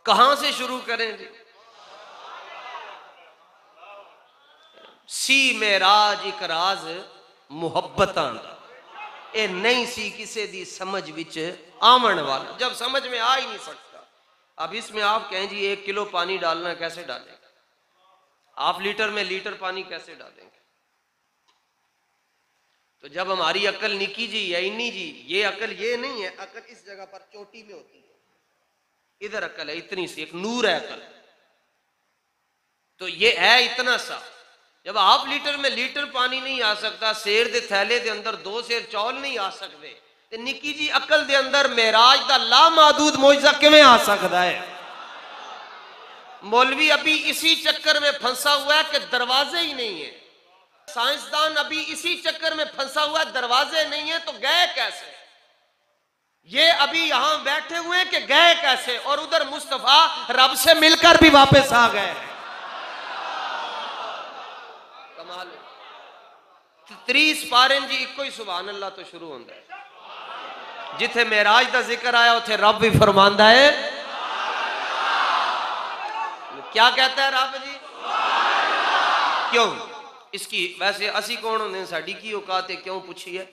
कहां से शुरू करें जी? सी मेराज एक राज मुहब्बतां दा, ये नहीं सी किसी दी समझ विच आवन वाला, जब समझ में आ ही नहीं सकता। अब इसमें आप कहें जी 1 किलो पानी डालना, कैसे डालेंगे? हाफ लीटर में लीटर पानी कैसे डालेंगे? तो जब हमारी अकल निकी जी है इन्नी जी, ये अकल ये नहीं है, अकल इस जगह पर चोटी में होती है, इधर अकल है इतनी सी, एक नूर है अकल, तो ये है इतना सा। जब हाफ लीटर में लीटर पानी नहीं आ सकता, शेर दे थैले दे अंदर 2 शेर चौल नहीं आ सकते, तो निकी जी अकल दे अंदर मेराज दा लामादूद मोइजा किवें आ सकता है? मौलवी अभी इसी चक्कर में फंसा हुआ है कि दरवाजे ही नहीं है, साइंसदान अभी इसी चक्कर में फंसा हुआ है, दरवाजे नहीं है तो गए कैसे? ये अभी यहां बैठे हुए हैं कि गए कैसे, और उधर मुस्तफा रब से मिलकर भी वापस आ गए। कमाल 30 पारे जी इको ही सुभान अल्लाह तो शुरू होता है। जिथे मेराज का जिक्र आया उथे रब भी फरमांदा है, क्या कहता है रब जी? क्यों? इसकी वैसे असी कौन होंगे, साड़ी की औकात है क्यों पूछी है,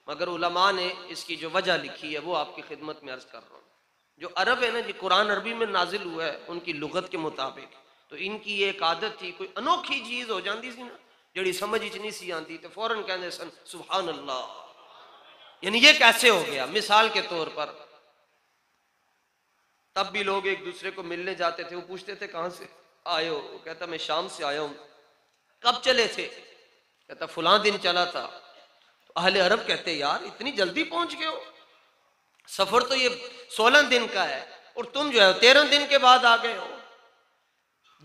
मगर उलमा ने इसकी जो वजह लिखी है वो आपकी खिदमत में अर्ज कर रहा हूँ। जो अरब है ना जी, कुरान अरबी में नाजिल हुआ है उनकी लुगत के मुताबिक, तो इनकी एक आदत थी, कोई अनोखी चीज हो जाती सी ना जड़ी समझ नहीं सी आती, तो फौरन कहते सन सुभान अल्लाह, यानी ये कैसे हो गया। मिसाल के तौर पर तब भी लोग एक दूसरे को मिलने जाते थे, वो पूछते थे कहां से आए हो, वो कहता मैं शाम से आया हूं। कब चले थे? कहता फुला दिन चला था। तो अहले अरब कहते यार इतनी जल्दी पहुंच गए हो, सफर तो ये 16 दिन का है और तुम जो है 13 दिन के बाद आ गए हो।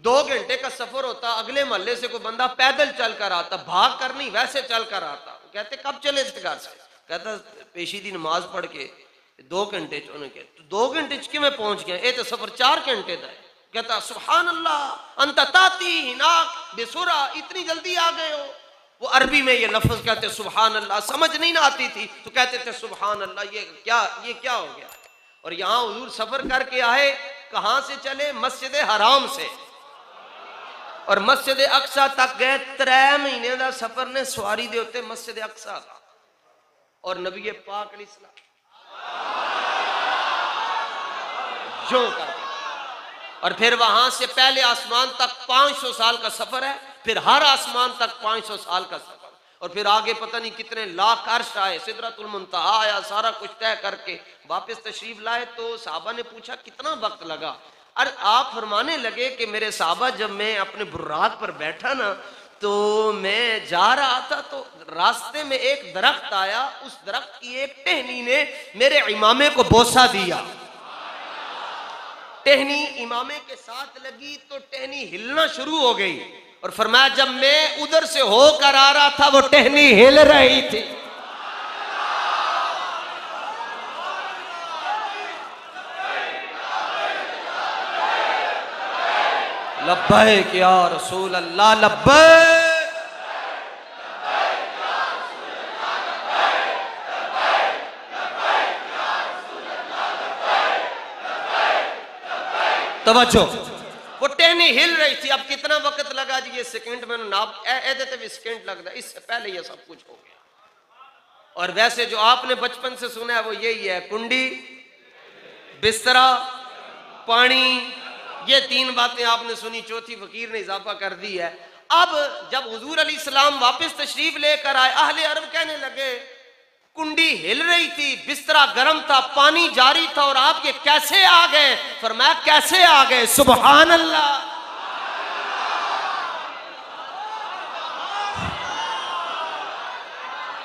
2 घंटे का सफर होता, अगले मोहल्ले से कोई बंदा पैदल चल कर आता, भाग कर नहीं वैसे चल कर आता। कहते कब चले थे घर से? कहता पेशी दी नमाज पढ़ के 2 घंटे के, तो 2 घंटे कि मैं पहुंच गया, ये तो सफर 4 घंटे का है। कहता सुभान अल्लाह अंतताती नाक बेसुरा, इतनी जल्दी आ गए हो। वो अरबी में ये लफ्ज कहते सुभान अल्लाह, समझ नहीं ना आती थी तो कहते थे सुभान अल्लाह, ये क्या हो गया। और यहाँ हुजूर सफर करके आए, कहां से चले? मस्जिद हराम से, और मस्जिद अक्सा तक गए। 3 महीने का सफर ने सवारी दे उत्ते मस्जिद अक्सा का, और नबी पाक अलैहिस्सलाम जो कर, और फिर वहां से पहले आसमान तक 500 साल का सफर है, फिर हर आसमान तक 500 साल का सफर, और फिर आगे पता नहीं कितने लाख अर्श आए, सिदरतुल मुंतहा आया, सारा कुछ तय करके वापस तशरीफ लाए। तो साहबा ने पूछा कितना वक्त लगा? और आप फरमाने लगे कि मेरे साहबा जब मैं अपने बुर्राक पर बैठा ना, तो मैं जा रहा था तो रास्ते में एक दरख्त आया, उस दरख्त की एक टहनी ने मेरे इमामे को बोसा दिया। टहनी इमामे के साथ लगी तो टहनी हिलना शुरू हो गई, और फरमाया जब मैं उधर से होकर आ रहा था वो टहनी हिल रही थी। लब्बैक या रसूल अल्लाह, लब्बैक। तवज्जो, वो टहनी हिल रही थी। अब कितना वक्त लगा जी? ये सेकंड में नाप देते भी सेकंड लगता, इससे पहले ये सब कुछ हो गया। और वैसे जो आपने बचपन से सुना है वो यही है, कुंडी, बिस्तरा, पानी, ये 3 बातें आपने सुनी, चौथी फकीर ने इजाफा कर दी है। अब जब हुजूर अलैहिस्सलाम वापस तशरीफ लेकर आए, अहले अरब कहने लगे कुंडी हिल रही थी, बिस्तरा गर्म था, पानी जारी था, और आप ये कैसे आ गए? फरमाया कैसे आ गए? सुभान अल्लाह।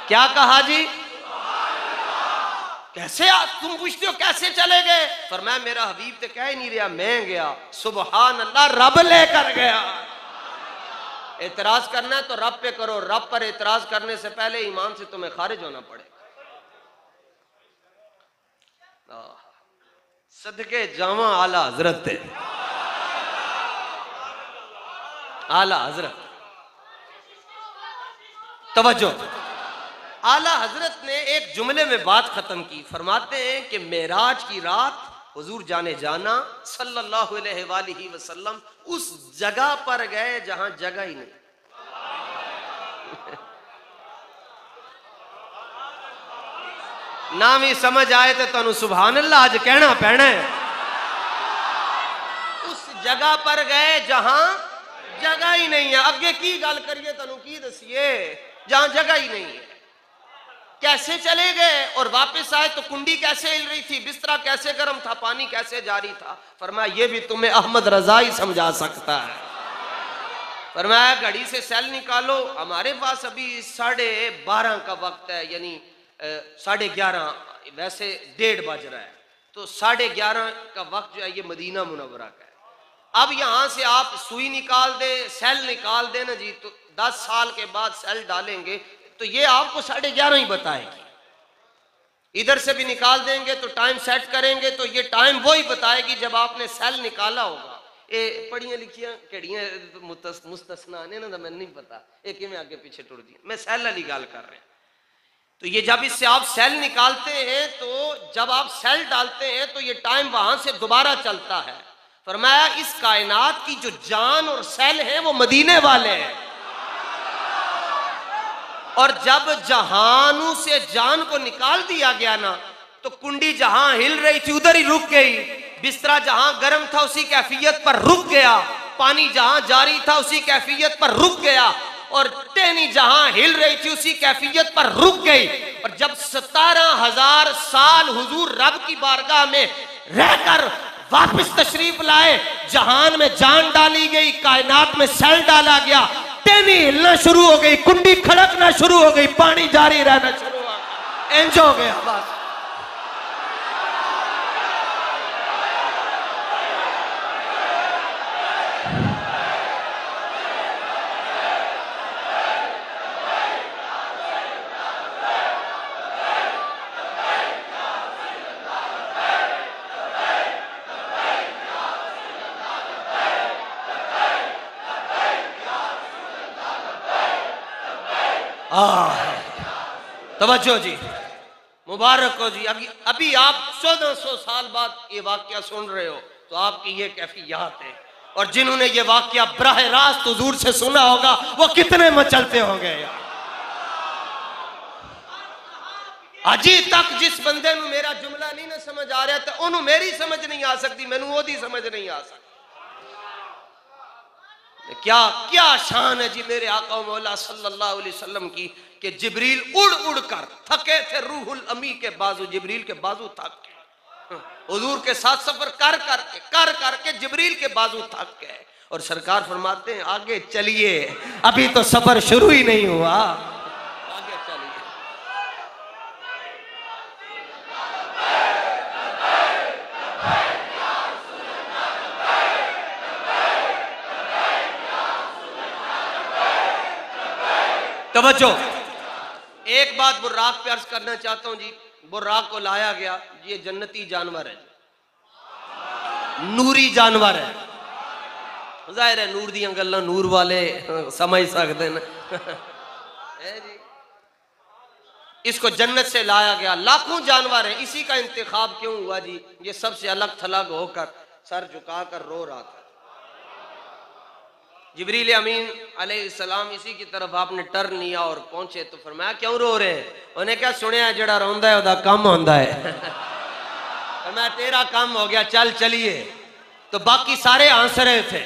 क्या कहा जी? कैसे तुम पूछते हो कैसे चले गए? फरमाया मेरा हबीब तो कह ही नहीं रहा, मैं गया। सुभान अल्लाह, रब लेकर गया। एतराज करना है तो रब पे करो, रब पर एतराज करने से पहले ईमान से तुम्हें खारिज होना पड़ेगा। सदके जावा आला हजरत, आला हजरत। तवज्जो, आला हजरत ने एक जुमले में बात खत्म की। फरमाते हैं कि मेराज की रात हुजूर जाने जाना सल्लल्लाहु अलैहि वसल्लम उस जगह पर गए जहां जगह ही नहीं। ना भी समझ आए तो तुहानू सुभान अल्लाह आज कहना पैना है। उस जगह पर गए जहां जगह ही नहीं है। अगे की गल करिए, तुहानू की दसिए, जहां जगह ही नहीं है। कैसे चले गए और वापस आए तो कुंडी कैसे हिल रही थी, बिस्तरा कैसे गर्म था, पानी कैसे जारी था। फरमाया ये भी तुम्हें अहमद रजा ही समझा सकता है। फरमाया घड़ी से सेल निकालो। हमारे पास अभी 12:30 का वक्त है, यानी 11:30, वैसे 1:30 बज रहा है, तो 11:30 का वक्त जो है ये मदीना मुनव्वरा का है। अब यहां से आप सुई निकाल दे, सेल निकाल दे ना जी, तो 10 साल के बाद सेल डालेंगे तो ये आपको 11:30 ही बताएगी। इधर से भी निकाल देंगे तो टाइम सेट करेंगे तो ये टाइम वही बताएगी जब आपने सेल निकाला होगा। ये पढ़िया लिखिया केड़ियां मुस्तस्ना ने ना, मैं नहीं पता ये किमें आगे पीछे टुर दी, मैं सेल वाली गल कर रहा। तो ये जब इससे आप सेल निकालते हैं तो जब आप सेल डालते हैं तो ये टाइम वहां से दोबारा चलता है। फरमाया इस कायनात की जो जान और सेल है वो मदीने वाले हैं। और जब जहानों से जान को निकाल दिया गया ना, तो कुंडी जहां हिल रही थी उधर ही रुक गई, बिस्तरा जहां गर्म था उसी कैफियत पर रुक गया, पानी जहां जारी था उसी कैफियत पर रुक गया, और टहनी जहां हिल रही थी उसी कैफियत पर रुक गई। और जब 17,000 साल हुजूर रब की बारगाह में रहकर वापस तशरीफ लाए, जहान में जान डाली गई, कायनात में सेल डाला गया, टहनी हिलना शुरू हो गई, कुंडी खड़कना शुरू हो गई, पानी जारी रहना शुरू हो गया, इंज हो गया बस। तवज्जो जी, मुबारक हो जी। अभी आप 1400 साल बाद ये वाकया सुन रहे हो तो आपकी ये कैफियत है। और जिन्होंने ये वाकया बराह रास्त हुजूर से सुना होगा वो कितने मचलते होंगे यार। अजी तक जिस बंदे नू मेरा जुमला नहीं ना समझ आ रहा तो उन्होंने मेरी समझ नहीं आ सकती, मैनू ओदी समझ नहीं आ सकती। क्या क्या शान है जी मेरे आका मौला सल्लल्लाहु अलैहि वसल्लम की कि जिब्रील उड़ उड़ कर थके थे, रूहुल अमी के बाजू, जिब्रील के बाजू थक के, हुजूर के साथ सफर कर करके जिब्रील के बाजू थक गए। और सरकार फरमाते हैं आगे चलिए, अभी तो सफर शुरू ही नहीं हुआ, आगे चलिए। तवज्जो, एक बात बुर्राक पे अर्ज करना चाहता हूं जी। बुर्राक को लाया गया, ये जन्नती जानवर है, नूरी जानवर है। जाहिर है नूर दी गल्लां नूर वाले समझ सकते हैं। इसको जन्नत से लाया गया, लाखों जानवर है, इसी का इंतखाब क्यों हुआ जी? ये सबसे अलग थलग होकर सर झुकाकर रो रहा था। जिब्रील अमीन अलैहिस्सलाम इसी की तरफ आपने टर्न लिया और पहुंचे तो फरमाया क्यों रो रहे हैं? उन्हें क्या सुनिया जड़ा रोंदा है ओदा काम होंदा है। फरमाया तेरा काम हो गया, चल चलिए। तो बाकी सारे हंस रहे थे।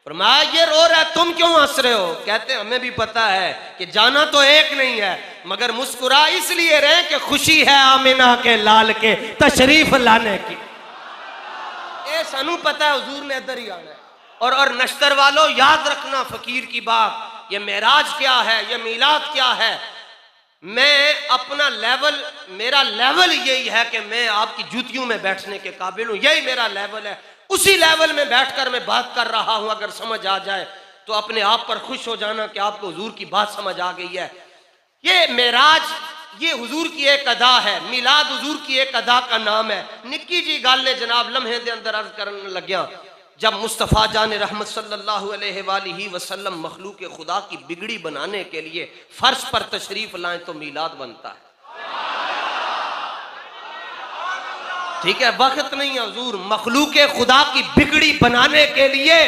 फरमाया ये रो रहा है, तुम क्यों हंस रहे हो? कहते हमें भी पता है कि जाना तो एक नहीं है, मगर मुस्कुरा इसलिए रहे कि खुशी है आमिना के लाल के तशरीफ लाने की। ये सानू पता है हुजूर ने इधर ही आना है। और नश्तर वालों याद रखना फकीर की बात, ये मेराज क्या है, ये मीलाद क्या है। मैं अपना लेवल, मेरा लेवल यही है कि मैं आपकी जूतियों में बैठने के काबिल हूं, यही मेरा लेवल है। उसी लेवल में बैठकर मैं बात कर रहा हूं। अगर समझ आ जाए तो अपने आप पर खुश हो जाना कि आपको हुजूर की बात समझ आ गई है। ये मेराज, ये हुजूर की एक अदा है, मिलाद हुजूर की एक अदा का नाम है। निक्की जी गल ने जनाब लम्हे दे अंदर अर्ज करने लग्या, जब मुस्तफ़ा जान रहमत सल्लल्लाहु अलैहि वसल्लम मखलूक खुदा की बिगड़ी बनाने के लिए फर्श पर तशरीफ लाएं तो मीलाद बनता है। ठीक है, वक्त नहीं है हुजूर, मखलूके खुदा की बिगड़ी बनाने के लिए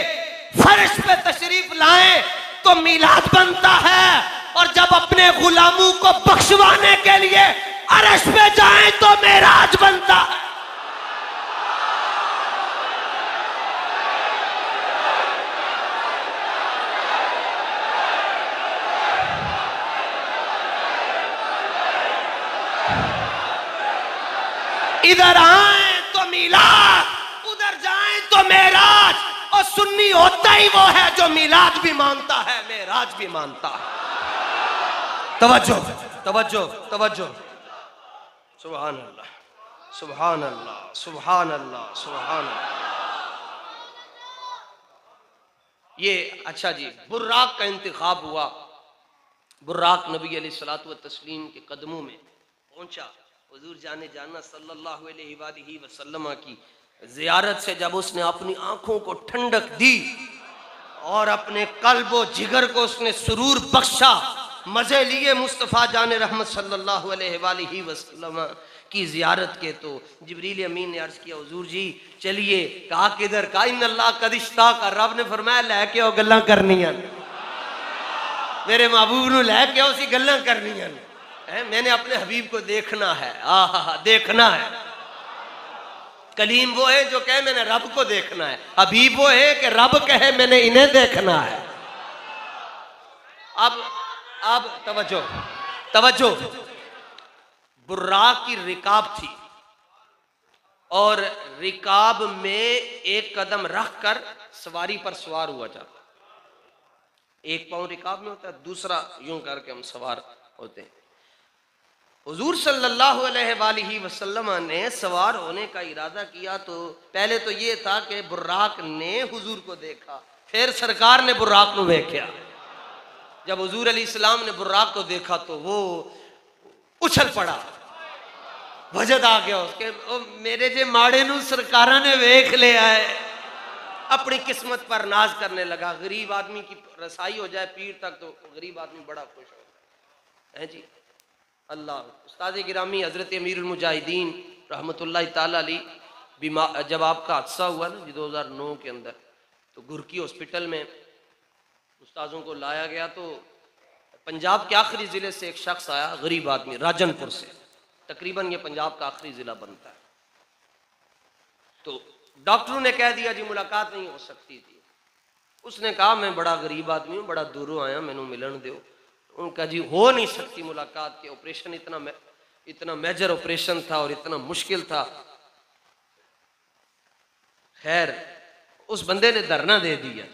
फर्श पे तशरीफ लाएं तो मिलाद बनता है, और जब अपने गुलामों को बख्शवाने के लिए अर्श पे जाएं तो मेराज बनता है। इधर आए तो मिलाद, उधर जाए तो मेराज, और सुन्नी होता ही वो है जो मिलाद भी मानता है, मेराज भी मानता है। तवज्जो तवज्जो तवज्जो, सुभान अल्लाह सुभान अल्लाह सुभान अल्लाह सुभान अल्लाह। ये अच्छा जी, बुर्राक का इंतखाब हुआ। बुर्राक नबी अलैहिस्सलातु व तस्लीम के कदमों में पहुंचा। हुजूर जाने जाना सल्लल्लाहु अलैहि वसल्लम की ज़ियारत से जब उसने अपनी आंखों को ठंडक दी और अपने कल्ब व जिगर को उसने सुरूर बख्शा, मजे लिए मुस्तफ़ा जाने रहमत सल्लल्लाहु अलैहि वसल्लम की ज़ियारत के, तो जिब्रील अमीन ने अर्ज़ किया हुजूर जी चलिए। कहा किधर? कहा इन्नल्लाह कद इश्ताक़, रब ने फरमाया लैके आओ गल्लां करनियां, मेरे महबूब नूं लैके आओ सी गल्लां करनियां। मैंने अपने हबीब को देखना है, आहा देखना है। कलीम वो है जो कहे मैंने रब को देखना है, हबीब वो है कि रब कहे मैंने इन्हें देखना है। अब तवज्जो तवज्जो, बुर्राक की रिकाब थी और रिकाब में एक कदम रख कर सवारी पर सवार हुआ जाता। एक पांव रिकाब में होता है, दूसरा यूं करके हम सवार होते हैं। हुजूर सल्लल्लाहु अलैहि वसल्लम ने सवार होने का इरादा किया तो पहले तो ये था कि बुर्राक ने हुजूर को देखा, फिर सरकार ने बुर्राक को देखा। जब हुजूर अलैहिस्सलाम ने बुर्राक को देखा तो वो उछल पड़ा, वजद आ गया उसके, मेरे जे माड़े नू सरकारा ने वेख लिया है। अपनी किस्मत पर नाज करने लगा। गरीब आदमी की रसाई हो जाए पीर तक तो गरीब आदमी बड़ा खुश होता है जी। अल्लाह उस्ताद गिरामी हजरत अमीरुल मुजाहिदीन रहमतुल्लाह ताला अलैह बीमार, जब आपका हादसा हुआ ना जी 2009 के अंदर, तो गुरकी हॉस्पिटल में उस्तादों को लाया गया। तो पंजाब के आखिरी ज़िले से एक शख्स आया, गरीब आदमी, राजनपुर से, तकरीबन ये पंजाब का आखिरी ज़िला बनता है। तो डॉक्टरों ने कह दिया जी मुलाकात नहीं हो सकती थी। उसने कहा मैं बड़ा गरीब आदमी हूँ, बड़ा दूरों आया, मैनू मिलन दो। उनका जी हो नहीं सकती मुलाकात के, ऑपरेशन इतना मेजर ऑपरेशन था और इतना मुश्किल था। खैर उस बंदे ने धरना दे दिया।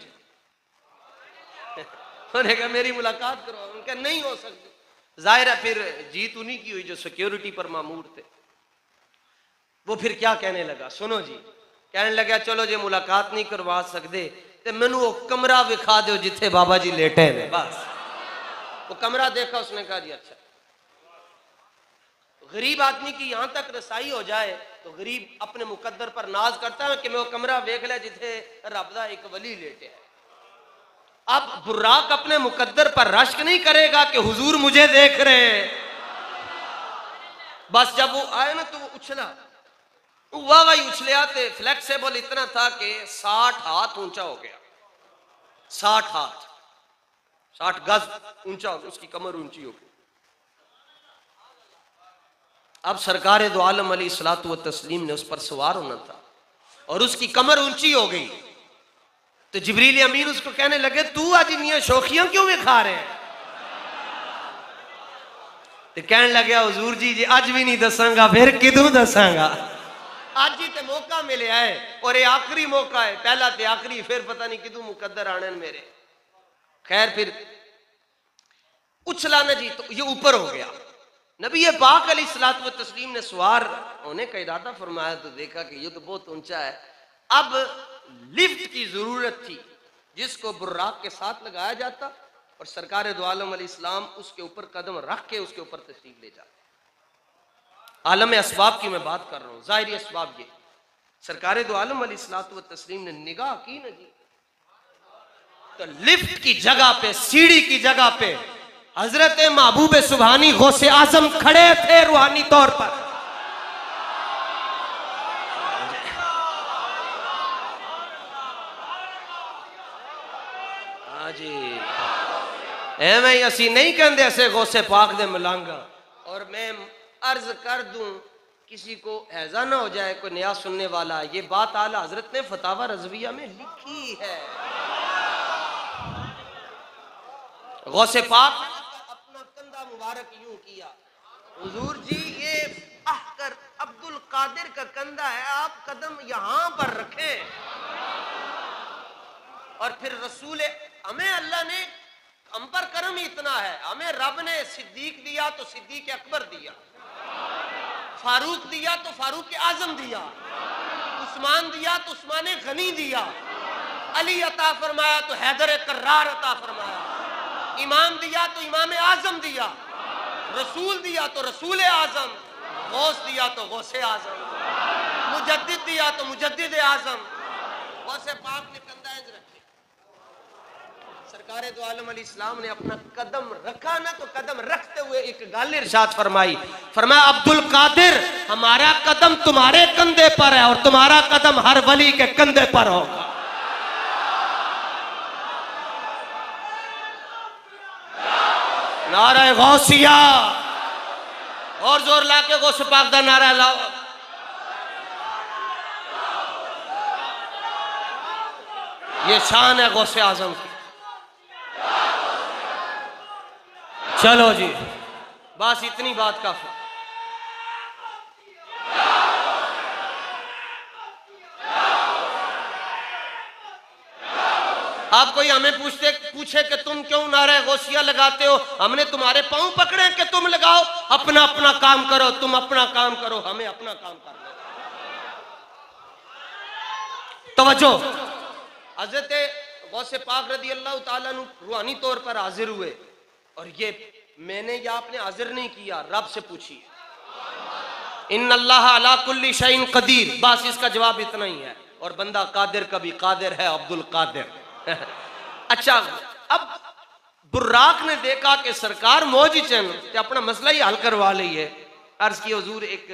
उन्होंने कहा मेरी मुलाकात करो। उनका नहीं हो सकती। जाहिर है फिर जीत उन्हीं की हुई जो सिक्योरिटी पर मामूर थे। वो फिर क्या कहने लगा, सुनो जी, कहने लगा चलो जी मुलाकात नहीं करवा सकते तो मैनू वो कमरा विखा दो जिथे बाबा जी लेटे हैं। बस वो कमरा देखा, उसने कहा जी अच्छा। गरीब आदमी की यहां तक रसाई हो जाए तो गरीब अपने मुकद्दर पर नाज करता है कि मैं वो कमरा वेख लिया जिथे रब दा एक वली लेटे है। अब बुर्राक अपने मुकद्दर पर रश्क नहीं करेगा कि हुजूर मुझे देख रहे हैं। बस जब वो आए ना तो वो उछला, वाह वाह उछलिया, तो फ्लेक्सिबल इतना था कि 60 हाथ ऊंचा हो गया। 60 हाथ, 60 गज ऊंचा, उसकी कमर ऊंची हो गई। अब सरकार दो आलम अलैहिस्सलातु व तस्लीम ने उस पर सवार होना था और उसकी कमर ऊंची हो गई। तो जिब्रील अमीन उसको कहने लगे तू आज इन्हीं शौखियां क्यों विखा रहे हैं? तो कहने लगे हुजूर जी आज भी नहीं दसांगा, फिर किदू दसांगा। आज ही तो मौका मिले है और ये आखिरी मौका है, पहला तो आखिरी, फिर पता नहीं किदू मुकद्दर आने मेरे। खैर फिर उछला ना जी, तो ये ऊपर हो गया। नबी पाक अलैहिस्सलातु व तस्लीम ने सवार होने का इरादा फरमाया तो देखा कि ये तो बहुत ऊंचा है। अब लिफ्ट की जरूरत थी जिसको बुर्राक के साथ लगाया जाता और सरकार दो आलम अलैहिस्सलाम उसके ऊपर कदम रख के उसके ऊपर तशरीफ ले जाते। आलम असबाब की मैं बात कर रहा हूँ, ज़ाहिरी असबाब ये। सरकार दो आलम अलैहिस्सलातु व तस्लीम ने निगाह की ना जी, तो लिफ्ट की जगह पे, सीढ़ी की जगह पे हजरत महबूब सुभानी गौसे आजम खड़े थे रूहानी तौर पर। हाँ जी, एवं ही असी नहीं कहते ऐसे गौसे पाक दे मलांगा। और मैं अर्ज कर दूं, किसी को हैजा ना हो जाए, कोई नया सुनने वाला, ये बात आला हजरत ने फतावा रज़विया में लिखी है। गौसे पाक ने अपना कंधा मुबारक यूं किया, हुजूर जी ये अहकर अब्दुल कादिर का कंधा है, आप कदम यहां पर रखें। और फिर रसूल, हमें अल्लाह ने, हम पर करम ही इतना है, हमें रब ने सिद्दीक दिया तो सिद्दीक अकबर दिया, फारूक दिया तो फारूक आजम दिया, उस्मान दिया तो उस्मान गनी दिया, अली अता फरमाया तो हैदर कर्रार अता फरमाया, इमाम दिया तो इमाम आजम दिया, रसूल दिया तो रसूल आजम, गौस दिया तो गौसे आजम, मुजद्दिद दिया तो मुजद्दिद आजम। गौसे पाक ने कंधा इंज रखे। सरकारे दो आलम अलैहिस्सलाम ने अपना कदम रखा ना, तो कदम रखते हुए एक गाल इरशाद फरमाई, फरमाया अब्दुल कादिर, हमारा कदम तुम्हारे कंधे पर है और तुम्हारा कदम हर वली के कंधे पर होगा। नारा गौसिया, और जोर लाके गौस पाक दा नारा लाओ। ये शान है गौसे आजम की। चलो जी, बस इतनी बात काफी। आप कोई हमें पूछे कि तुम क्यों नारे गौसिया लगाते हो, हमने तुम्हारे पांव पकड़े कि तुम लगाओ, अपना अपना काम करो, तुम अपना काम करो, हमें अपना काम करना। तवज्जो, हज़रत गौसे पाक रज़ी अल्लाह ताला अन्हु रूहानी तौर पर हाजिर हुए, और ये मैंने या आपने हाजिर नहीं किया, रब से पूछिए। इन्नल्लाह अला कुल्ली शैइन कदीर, बस इसका जवाब इतना ही है। और बंदा कादिर का भी कादिर है, अब्दुल कादिर। अच्छा, अब बुर्राक ने देखा कि सरकार मौजी चन ते अपना मसला ही हल करवा ली है। अर्ज की हुजूर एक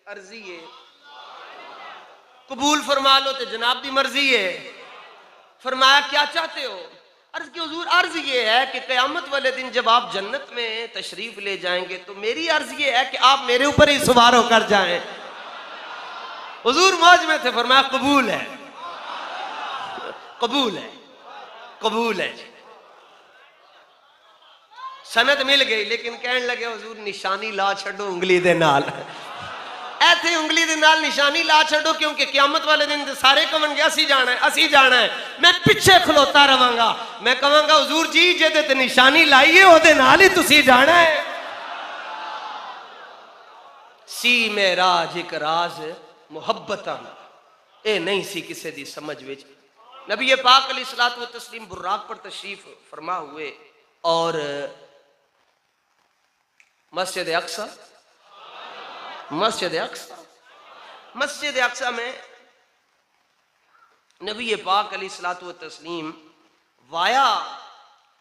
अर्जी है, कबूल फरमा लो तो जनाब की मर्जी है। फरमाया क्या चाहते हो? अर्ज की हुजूर अर्ज ये है कि क़यामत वाले दिन जब आप जन्नत में तशरीफ ले जाएंगे तो मेरी अर्ज ये है कि आप मेरे ऊपर ही सवार होकर जाएं। हुजूर मौज में थे, फरमाया कबूल है, कबूल है, कबूल है। सनद मिल गई, लेकिन कहने लगे हुजूर निशानी ला छो उंगली दे नाल, ऐसे उंगली दे नाल निशानी ला छो, क्योंकि क़यामत वाले दिन सारे कहेंगे असी जाना है, असी जाना है। मैं पिछे खलोता रवांगा, मैं कहांगा हुजूर जी जेदे ते निशानी लाई है ओदे नाल ही तुसी जाना है। सी मेराज एक राज मुहब्बतां, ए नहीं सी किसी दी समझ विच। नबी पाक अलैहिस्सलातु व तस्लीम बुर्राक पर तशरीफ फरमा हुए और मस्जिद अक्सा, मस्जिद अक्सा, मस्जिद अक्सा में नबी पाक अलैहिस्सलातु व तस्लीम वाया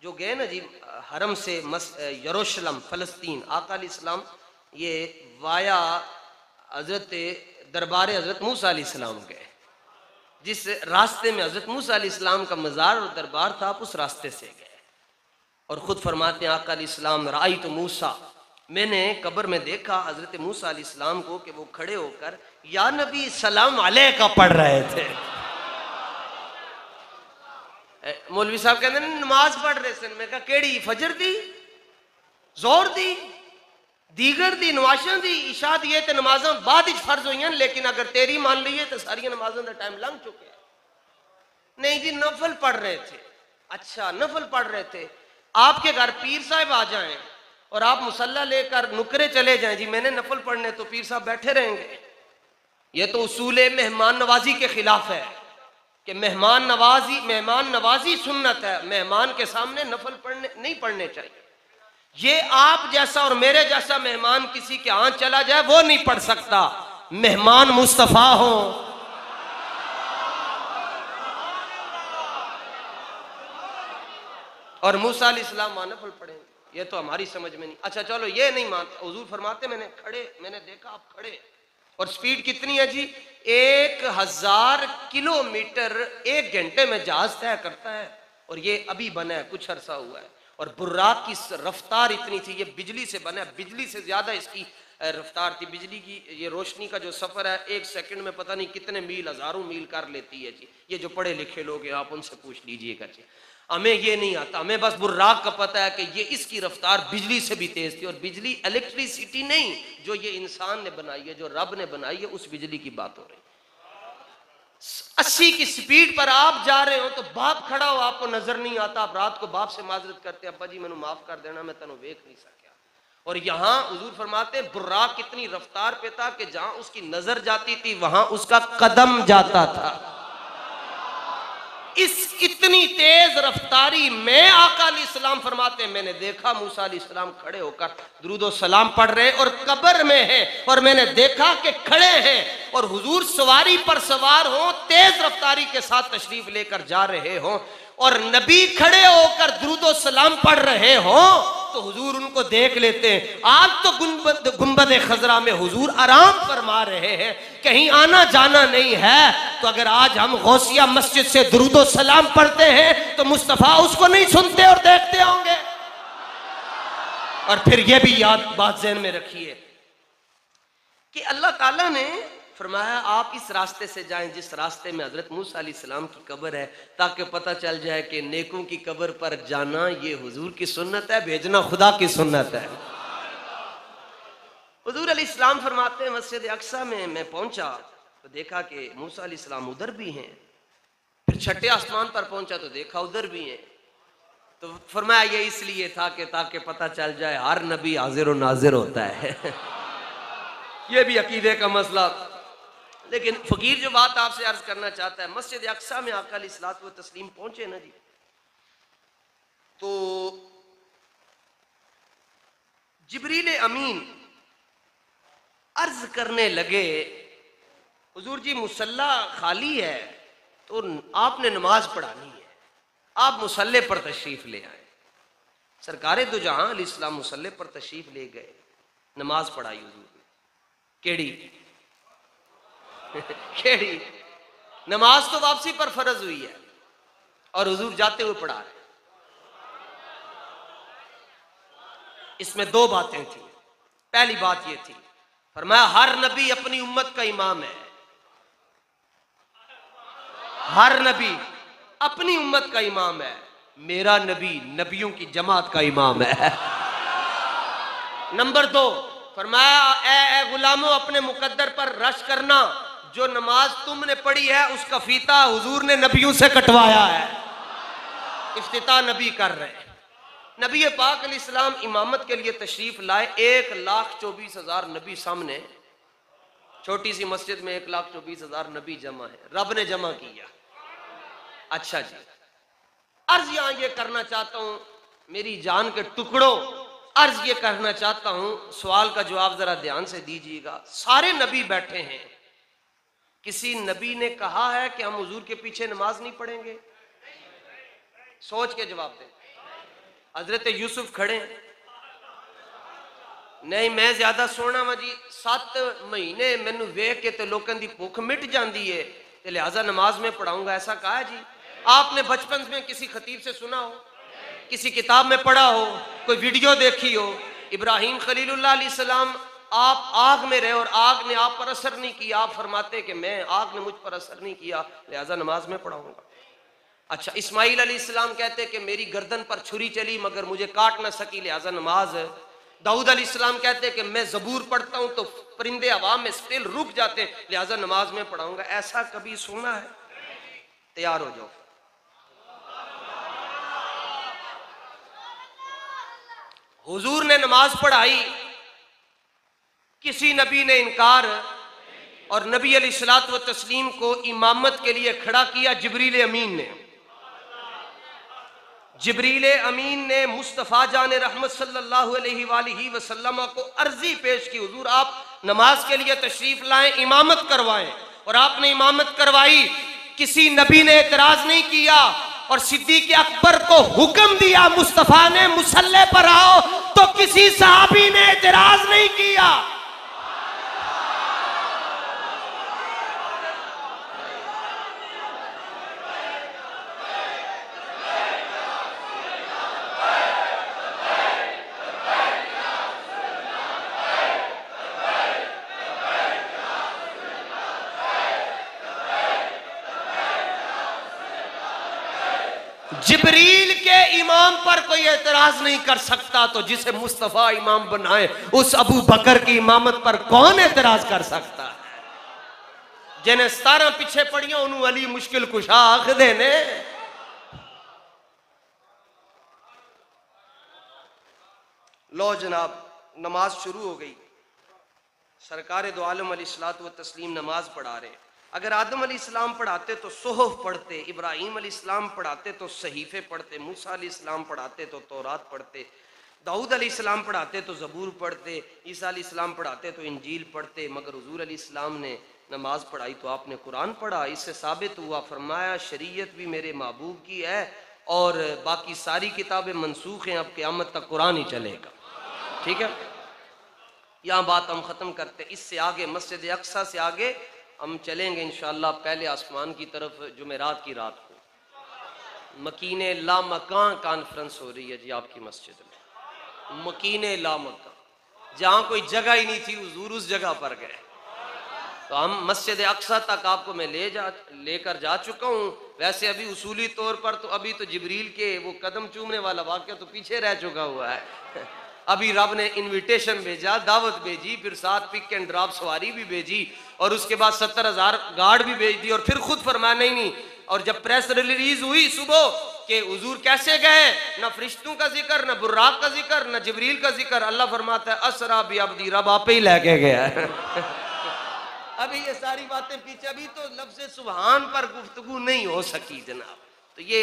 जो गए ना जी हरम से यरूशलेम फ़लस्तीन, आका अलैहिस्सलाम ये वाया हजरत दरबार हजरत मूसा अलैहिस्सलाम गए। जिस रास्ते में हजरत मूसा अलैहिस्सलाम का मज़ार और दरबार था, आप उस रास्ते से गए। और खुद फरमाते हैं आका अलैहिस्सलाम, राई तो मूसा, मैंने कब्र में देखा हजरत मूसा अलैहिस्सलाम को कि वो खड़े होकर या नबी सलाम अलैका पढ़ रहे थे। मौलवी साहब कहते हैं नमाज पढ़ रहे थे। मैं कहा केड़ी? फजर दी, जोर दी, दीगर दी, नवाशां दी, इशा दी ते नमाज़ां बाद विच फर्ज हुई, लेकिन अगर तेरी मान लीए तो सारी नमाज़ों का टाइम लंघ चुके हैं। नहीं जी नफल पढ़ रहे थे। अच्छा नफल पढ़ रहे थे, आपके घर पीर साहब आ जाएं और आप मुसल्ला लेकर नुकरे चले जाएं, जी मैंने नफल पढ़ने, तो पीर साहब बैठे रहेंगे। ये तो उसूल मेहमान नवाजी के खिलाफ है कि मेहमान नवाजी सुन्नत है, मेहमान के सामने नफल पढ़ने नहीं पढ़ने चाहिए। ये आप जैसा और मेरे जैसा मेहमान किसी के यहाँ चला जाए वो नहीं पढ़ सकता। मेहमान मुस्तफा हो, और मूसा अलैहिस्सलाम नफल पढ़ेंगे, ये तो हमारी समझ में नहीं। अच्छा चलो ये नहीं मानते, हुजूर फरमाते मैंने देखा आप खड़े, और स्पीड कितनी है जी? 1000 किलोमीटर 1 घंटे में जहाज तय करता है, और ये अभी बना है, कुछ अरसा हुआ है। और बुर्राक की रफ्तार इतनी थी, ये बिजली से बना है, बिजली से ज्यादा इसकी रफ्तार थी। बिजली की ये रोशनी का जो सफर है 1 सेकंड में पता नहीं कितने मील, हजारों मील कर लेती है जी। ये जो पढ़े लिखे लोग हैं आप उनसे पूछ लीजिएगा जी, हमें ये नहीं आता। हमें बस बुर्राक का पता है कि ये इसकी रफ्तार बिजली से भी तेज थी। और बिजली इलेक्ट्रिसिटी नहीं, जो ये इंसान ने बनाई है, जो रब ने बनाई है, उस बिजली की बात हो रही। 80 की स्पीड पर आप जा रहे हो तो बाप खड़ा हो, आपको नजर नहीं आता, आप रात को बाप से माजरत करते, अब्बा जी मैंने माफ कर देना, मैं तेनों वेख नहीं सकिया। और यहां हुजूर फरमाते बुर्राक कितनी रफ्तार पे था कि जहां उसकी नजर जाती थी वहां उसका कदम जाता था। इस इतनी तेज रफ्तारी में आका अलैहिस्सलाम फरमाते मैंने देखा मूसा अलैहिस्सलाम खड़े होकर दुरूद और सलाम पढ़ रहे और कब्र में है, और मैंने देखा कि खड़े हैं और हुजूर सवारी पर सवार हो, तेज रफ्तारी के साथ तशरीफ लेकर जा रहे हो, और नबी खड़े होकर दुरूद और सलाम पढ़ रहे हो तो हुजूर उनको देख लेते हैं। आज तो गुंबद खजरा में हुजूर आराम फरमा रहे हैं, कहीं आना जाना नहीं है। तो अगर आज हम गौसिया मस्जिद से दुरूद और सलाम पढ़ते हैं तो मुस्तफा उसको नहीं सुनते और देखते होंगे। और फिर यह भी बात ज़हन में रखिए कि अल्लाह ताला ने फरमाया आप इस रास्ते से जाएं जिस रास्ते में हजरत मूसा अलैहिस्सलाम की कब्र है, ताकि पता चल जाए कि नेकों की कब्र पर जाना ये हुजूर की सुन्नत है, भेजना खुदा की सुन्नत है। हुजूर अलैहिस्सलाम फरमाते हैं मस्जिद अक्सा में मैं पहुंचा तो देखा कि मूसा अलैहिस्सलाम उधर भी हैं। फिर छठे आसमान पर पहुंचा तो देखा उधर भी हैं। तो फरमाया ये इसलिए था कि ताकि पता चल जाए हर नबी हाजिर और नाजिर होता है। ये भी अकीदे का मसला। लेकिन फकीर जो बात आपसे अर्ज करना चाहता है, मस्जिद अक्सा में आका अलैहिस्सलातु व तस्लीम पहुंचे ना जी, तो जिब्रील अमीन अर्ज करने लगे हुजूर जी मुसल्ला खाली है तो आपने नमाज पढ़ानी है, आप मुसल्ले पर तशरीफ ले आए। सरकारे दो जहां अलैहिस्सलाम मुसल्ले पर तशरीफ ले गए, नमाज पढ़ाई हुजूर ने। केड़ी केड़ी नमाज तो वापसी पर फर्ज हुई है और हुजूर जाते हुए पढ़ा रहे। इसमें दो बातें थी। पहली बात यह थी, फरमाया हर नबी अपनी उम्मत का इमाम है, हर नबी अपनी उम्मत का इमाम है, मेरा नबी नबियों की जमात का इमाम है। नंबर 2 फरमाया ए गुलामों अपने मुकद्दर पर रश करना, जो नमाज तुमने पढ़ी है उसका फीता हुजूर ने नबियों से कटवाया है। इफ्तिताह नबी कर रहे हैं। नबी पाक अलैहिस्सलाम इमामत के लिए तशरीफ लाए, 1,24,000 नबी सामने, छोटी सी मस्जिद में 1,24,000 नबी जमा है, रब ने जमा किया। अच्छा जी, अर्ज यहां ये करना चाहता हूं मेरी जान के टुकड़ों, अर्ज ये करना चाहता हूं, सवाल का जवाब जरा ध्यान से दीजिएगा। सारे नबी बैठे हैं, किसी नबी ने कहा है कि हम हुजूर के पीछे नमाज नहीं पढ़ेंगे? सोच के जवाब दें। हजरत यूसुफ खड़े हैं, नहीं मैं ज्यादा सोना वा जी, 7 महीने मैनू वेख के तो लोगों की भुख मिट जाती है, लिहाजा नमाज में पढ़ाऊंगा, ऐसा कहा है जी? आपने बचपन में किसी खतीब से सुना हो, किसी किताब में पढ़ा हो, कोई वीडियो देखी हो? इब्राहिम खलीलुल्लाह अलैहिस्सलाम आप आग में रहे और आग ने आप पर असर नहीं किया, आप फरमाते कि मैं आग ने मुझ पर असर नहीं किया लिहाजा नमाज में पढ़ाऊंगा। अच्छा, इस्माइल अलैहिस्सलाम कहते कि मेरी गर्दन पर छुरी चली मगर मुझे काट ना सकी लिहाजा नमाज। दाऊद अलैहिस्सलाम कहते कि मैं ज़बूर पढ़ता हूं तो परिंदे हवा में स्टिल रुक जाते लिहाजा नमाज में पढ़ाऊंगा। ऐसा कभी सुना है? तैयार हो जाओ। हुजूर ने नमाज पढ़ाई, किसी नबी ने इनकार, और नबी अलैहिस्सलातु व तस्लीम को इमामत के लिए खड़ा किया जिब्रील अमीन ने। जिब्रील अमीन ने मुस्तफ़ा जान रहमत सल्लल्लाहु अलैहि वसल्लम को अर्जी पेश की, हुजूर आप नमाज के लिए तशरीफ लाएं, इमामत करवाएं। और आपने इमामत करवाई, किसी नबी ने एतराज नहीं किया, और सिद्दीक़ अकबर को हुक्म दिया मुस्तफ़ा ने मुसल्ले पर आओ, तो किसी सहाबी ने एतराज नहीं किया। जिब्रील के इमाम पर कोई एतराज नहीं कर सकता, तो जिसे मुस्तफा इमाम बनाए उस अबू बकर की इमामत पर कौन एतराज कर सकता है? जिन्हें 17 पीछे पड़ियां उन्होंने अली मुश्किल कुशा आखदे ने। लो जनाब, नमाज शुरू हो गई। सरकार दो आलम अलैहिस्सलातु व तस्लीम नमाज पढ़ा रहे। अगर आदम अलैहिस्सलाम पढ़ाते तो सुहफ पढ़ते, इब्राहिम अलैहिस्सलाम पढ़ाते तो सहीफे पढ़ते, मूसा अलैहिस्सलाम पढ़ाते तो तौरात पढ़ते, दाऊद अलैहिस्सलाम पढ़ाते तो ज़बूर पढ़ते, ईसा अलैहिस्सलाम पढ़ाते तो इंजील पढ़ते। मगर हुजूर अलैहिस्सलाम ने नमाज पढ़ाई तो आपने कुरान पढ़ा। इससे साबित हुआ, फरमाया शरीयत भी मेरे महबूब की है और बाकी सारी किताबें मनसूख हैं, अब क़यामत तक कुरान ही चलेगा। ठीक है, यहाँ बात हम ख़त्म करते। इससे आगे मस्जिद अक्सा से आगे हम चलेंगे इंशाअल्लाह पहले आसमान की तरफ। जुमेरात की रात को मकीने लामकान कॉन्फ्रेंस हो रही है जी आपकी मस्जिद में। मकीने लामकान, जहाँ कोई जगह ही नहीं थी हुजूर उस जगह पर गए। तो हम मस्जिद अक्सा तक आपको मैं लेकर जा चुका हूँ। वैसे अभी उसूली तौर पर तो अभी तो जिब्रील के वो कदम चूमने वाला वाक़या तो पीछे रह चुका हुआ है। अभी रब ने इनविटेशन भेजा, दावत भेजी, फिर साथ पिक एंड ड्रॉप सवारी भी भेजी और उसके बाद 70,000 गार्ड भी भेज दी और फिर खुद फरमाया नहीं। और जब प्रेस रिलीज हुई सुबह कि हुजूर कैसे गए, ना फरिश्तों का जिक्र, ना बुर्राक का जिक्र, ना जिब्रील का जिक्र, अल्लाह फरमाता है असरा भी अब्दी, रब आप ही लेके गया है। अभी ये सारी बातें पीछे, अभी तो लफ्ज़ सुभान पर गुफ्तगू नहीं हो सकी जनाब। तो ये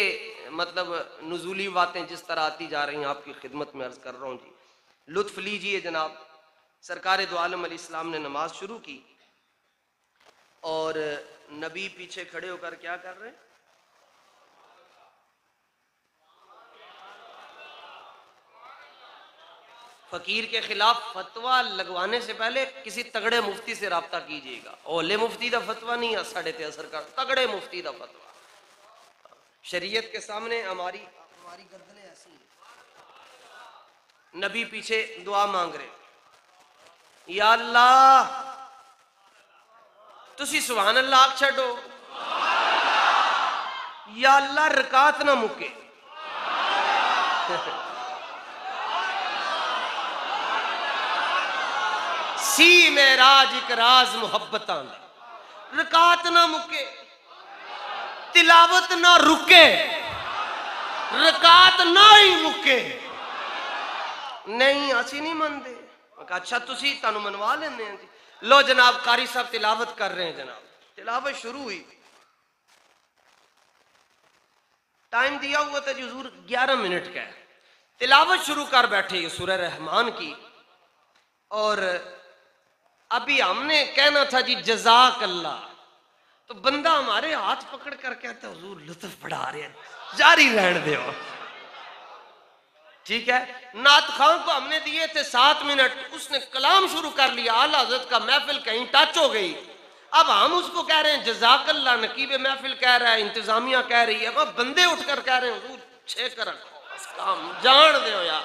मतलब नुज़ूली बातें जिस तरह आती जा रही हैं आपकी खिदमत में अर्ज कर रहा हूँ जी, लुत्फ लीजिए जनाब। सरकार दो आलम अलैहिस्सलाम ने नमाज शुरू की और नबी पीछे खड़े होकर क्या कर रहे हैं? फकीर के खिलाफ फतवा लगवाने से पहले किसी तगड़े मुफ्ती से रब्ता कीजिएगा। ओले मुफ्ती का फतवा नहीं आ साढ़े ते असर कर, तगड़े मुफ्ती का फतवा। शरीयत के सामने हमारी गर्दनें ऐसी हैं। नबी पीछे दुआ मांग रहे, या अल्लाह तुसी सुभान अल्लाह आख छो, या अल्लाह रकात ना मुके। सी मेराज इक राज मुहब्बतां दा, रकात ना मुके, तिलावत ना रुके, रकात ना ही मुके। नहीं असी नहीं मनते। अच्छा तुसी तानू मनवा लेने हैं जी। लो जनाब, कारी साहब तिलावत कर रहे हैं जनाब। तिलावत शुरू हुई, टाइम दिया हुआ था जी हुजूर 11 मिनट का है। तिलावत शुरू कर बैठे ये सूरह रहमान की। और अभी हमने कहना था जी जज़ाक अल्लाह, तो बंदा हमारे हाथ पकड़ कर कहता हुजूर लुत्फ बढ़ा रहे हैं, जारी रहने दो। ठीक है, नात खान को हमने दिए थे 7 मिनट, उसने कलाम शुरू कर लिया, आला हज़रत का महफिल कहीं टच हो गई। अब हम उसको कह रहे हैं जज़ाकल्लाह, नकीब महफिल कह रहा है, इंतजामिया कह रही है, अब बंदे उठकर कह रहे हैं हुजूर छेक रखो, बस काम जान दो यार।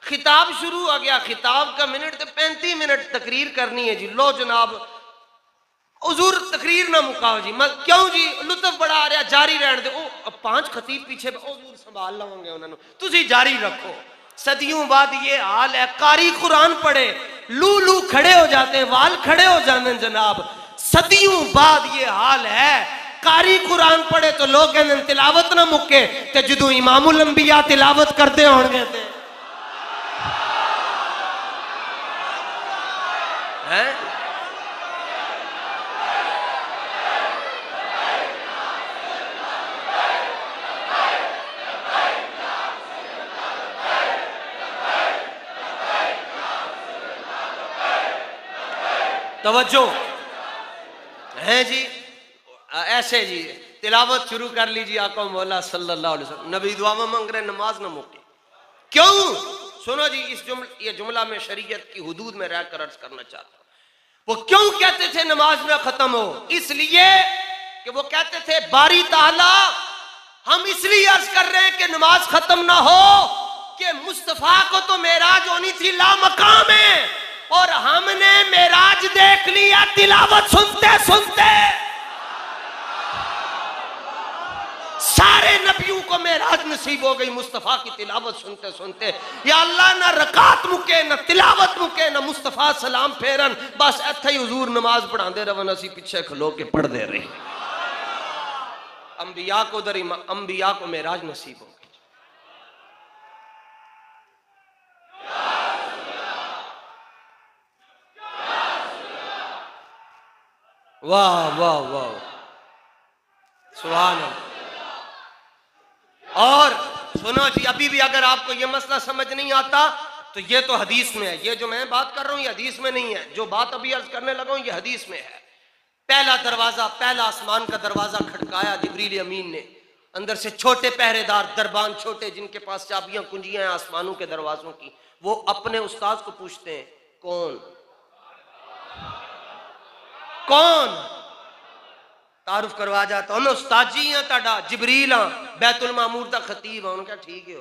खिताब शुरू हो गया, खिताब का मिनट तो 35 मिनट तकरीर करनी है जी। लो जनाब, हुजूर तकरीर ना मुकाओ जी। मत क्यों जी, लुत्फ बड़ा आ रहा, जारी रहने दो। अब 5 खतीब पीछे हुजूर संभाल लवांगे उन्होंने, तुसी जारी रखो। सदियों बाद ये हाल है, कारी कुरान पढ़े लू खड़े हो जाते हैं, वाल खड़े हो जाते हैं जनाब। सदियों बाद ये हाल है, कारी कुरान पढ़े तो लोग कहते तिलावत ना मुके, ते जदों इमामुल अंबिया तिलावत करते होंगे हैं। तवज्जो है जी, ऐसे जी तिलावत शुरू कर लीजिए। आका मौला सल्लल्लाहु अलैहि वसल्लम नबी दुआ मांग रहे, नमाज ना मुके। क्यों? सुनो जी, ये जुमला में शरीयत की हुदूद में रहकर अर्ज करना चाहता हूं। वो क्यों कहते थे नमाज ना खत्म हो? इसलिए कि वो कहते थे बारी ताला हम इसलिए अर्ज कर रहे हैं कि नमाज खत्म ना हो कि मुस्तफा को तो मेराज होनी थी लामकाम में, और हमने मेराज देख लिया तिलावत सुनते सुनते। सारे नबियों को मेराज नसीब हो गई मुस्तफ़ा की तिलावत सुनते सुनते। या अल्लाह ना रकात मुके ना तिलावत मुके ना मुस्तफ़ा सलाम फेरन, बस इत्थे ही हुजूर नमाज पढ़ाते रहन, असी पीछे खलो के पढ़ते रहे। अंबिया को अंबिया को मेराज नसीब हो गई। वाह वाह वाह, सुभान अल्लाह। और सुनो जी, अभी भी अगर आपको ये मसला समझ नहीं आता तो ये तो हदीस में है, ये जो मैं बात कर रहा हूं ये हदीस में नहीं है, जो बात अभी अर्ज करने लगा हूं ये हदीस में है। पहला दरवाजा, पहला आसमान का दरवाजा खटकाया जिब्रील अमीन ने, अंदर से छोटे पहरेदार दरबान छोटे जिनके पास चाबियां कुंजियां हैं आसमानों के दरवाजों की, वो अपने उस्ताद को पूछते हैं कौन कौन, तारुफ करवा जाता हूं, उस्ताद जी हैं ताड़ा जिब्रील हाँ, बैतुल मामूर का खतीब है। उन्होंने कहा ठीक है,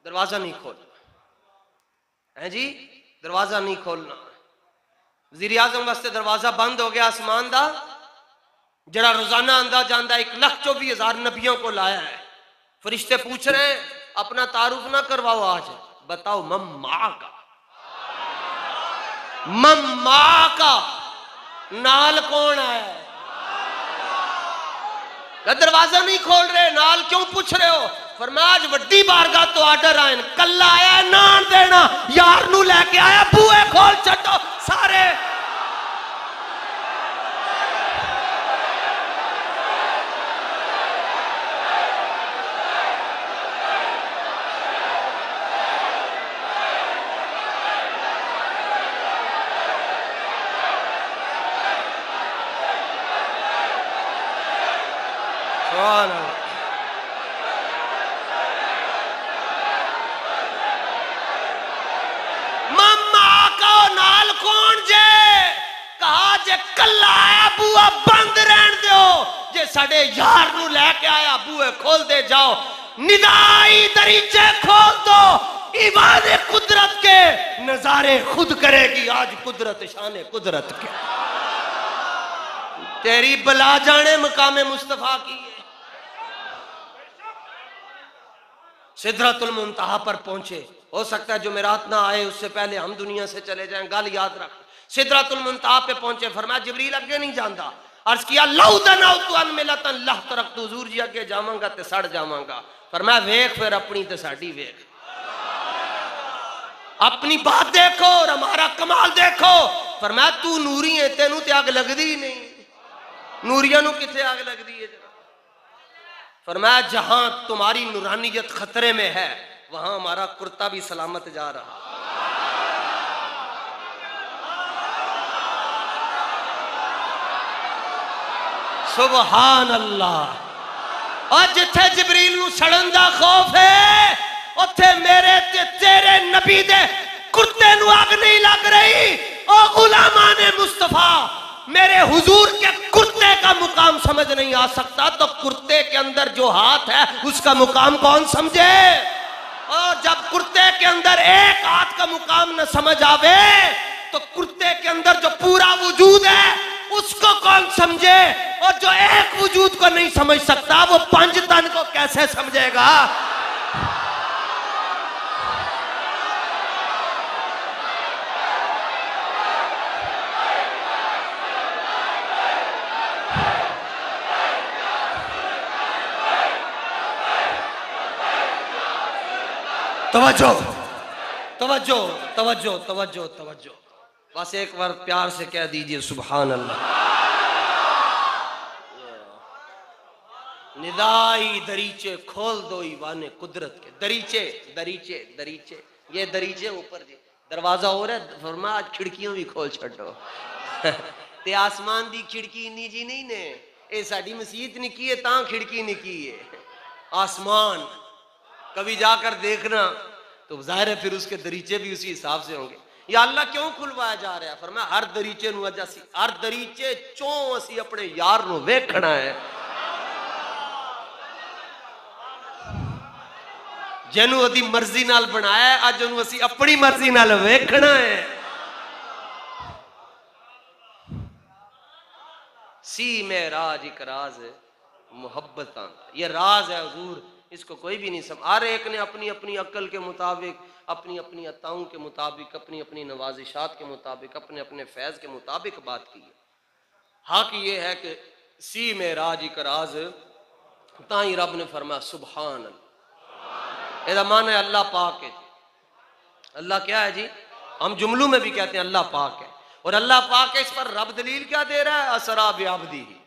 दरवाजा नहीं खोलना है जी, दरवाजा नहीं खोलना। वज़ीर आज़म वास्ते दरवाजा बंद हो गया आसमान दा, जरा रोजाना आंदा जांदा 1,24,000 नबियों को लाया है। फरिश्ते पूछ रहे हैं अपना तारुफ ना करवाओ, आज बताओ मम्मा का, मम्मा का नाल कौन आया है? दरवाजा नहीं खोल रहे, नाल क्यों पूछ रहे हो? फरमाया आज वड्डी बारगाह तो आर्डर आए, कल्ला आया नान देना, यार नू लेके आया, बूहे खोल छो सारे। मम्मा का नाल कौन जे, कहा जे कल्ला आया बुआ बंद रहन दो, जे साडे यार नू लेके आया बूहे खोल दे जाओ, निदाई दरीचे खोल दो, ईवान कुदरत के नजारे खुद करेगी आज कुदरत, शान कुदरत के। तेरी बला जाने मकामे मुस्तफा की है। सिदरतुल मुंतहा पर पहुंचे, हो सकता है जुमेरात ना आए उससे पहले हम दुनिया से चले जाएं, गल याद रख। सिदरतुल मुंतहा पे पहुंचे, फरमाया जिब्रील अगे नहीं जाता। अर्ज किया लौदन मिलतन लह तरक, हुजूर जी अगे जावांगा ते सड़ जावांगा। फरमाया वेख फिर अपनी ते साडी वेख, अपनी बात देखो और हमारा कमाल देखो। फरमाया तू नूरी है, तेनू ते अग लगदी ही नहीं, नूरिया नू किथे आग लगदी है? फरमाया जहां तुम्हारी नूरानियत खतरे में है वहां हमारा कुर्ता भी सलामत जा रहा। सुभान अल्लाह। और जिथे जिब्रील नू सड़न दा खौफ है, उथे मेरे ते तेरे नबी दे कुर्ते नू आग नहीं लग रही। ओ गुलामाने मुस्तफा, मेरे हुजूर के कुर्ते का मुकाम समझ नहीं आ सकता तो कुर्ते के अंदर जो हाथ है उसका मुकाम कौन समझे? और जब कुर्ते के अंदर एक हाथ का मुकाम न समझ आवे तो कुर्ते के अंदर जो पूरा वजूद है उसको कौन समझे? और जो एक वजूद को नहीं समझ सकता वो पंच तन को कैसे समझेगा? तवज्जो तवज्जो तवज्जो तवज्जो तवज्जो, बस एक बार प्यार से कह दीजिए सुभान अल्लाह। निदाई दरीचे खोल दो ईवाने कुदरत के, दरीचे दरीचे दरीचे, ये दरीचे ऊपर जी दरवाजा हो रहा है, फरमाया आज खिड़कियों भी खोल छो ते आसमान दी खिड़की इन्नी जी नहीं ने, ये साडी मसीत निकी है ता खिड़की निकी है। आसमान कभी जाकर देखना तो जाहिर है फिर उसके दरीचे भी उसी हिसाब से होंगे। या अल्लाह क्यों खुलवाया जा रहा है? फरमाया हर दरीचे नू अज असी हर दरीचे चों असी अपने यार नू वेखना है, जिन्हों अदी मर्जी नाल बनाया अज उन्होंने असी अपनी मर्जी नाल वेखना है। सी मेराज इक राज मोहब्बत आंदा। ये राज है हुजूर, इसको कोई भी नहीं समझ। हर एक ने अपनी अपनी अक्ल के मुताबिक, अपनी अपनी अताओं के मुताबिक, अपनी अपनी नवाजिशात के मुताबिक, अपने अपने फैज़ के मुताबिक बात की है। हक ये है कि सी मेराज का राज ताई रब ने फरमाया सुबहान अल्लाह। ਇਹਦਾ माना है अल्लाह पाक है। अल्लाह क्या है जी? हम जुमलों में भी कहते हैं अल्लाह पाक है, और अल्लाह पाक है, इस पर रब दलील क्या दे रहा है? असरा बिअब्दी ही।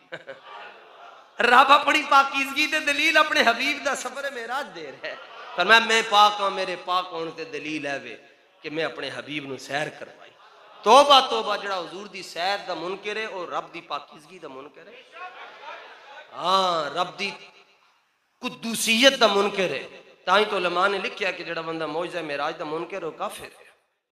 रब अपनी पाकीज़गी ते दलील अपने हबीब दा सफर मेराज दे रहा है। फरमाया मैं पाक हां, मेरे पाक होने ते दलील है वे कि मैं अपने हबीब नूं सैर करवाई। तौबा तौबा, जड़ा हुजूर दी सैर दा मुनकर है और रब दी पाकीज़गी दा मुनकर है। हाँ, रब दी कुद्दूसियत दा मुनकर है। ताई तो उलमा ने लिखा कि जड़ा बंदा मौजज़ा मेराज दा मुनकर है वो काफिर है।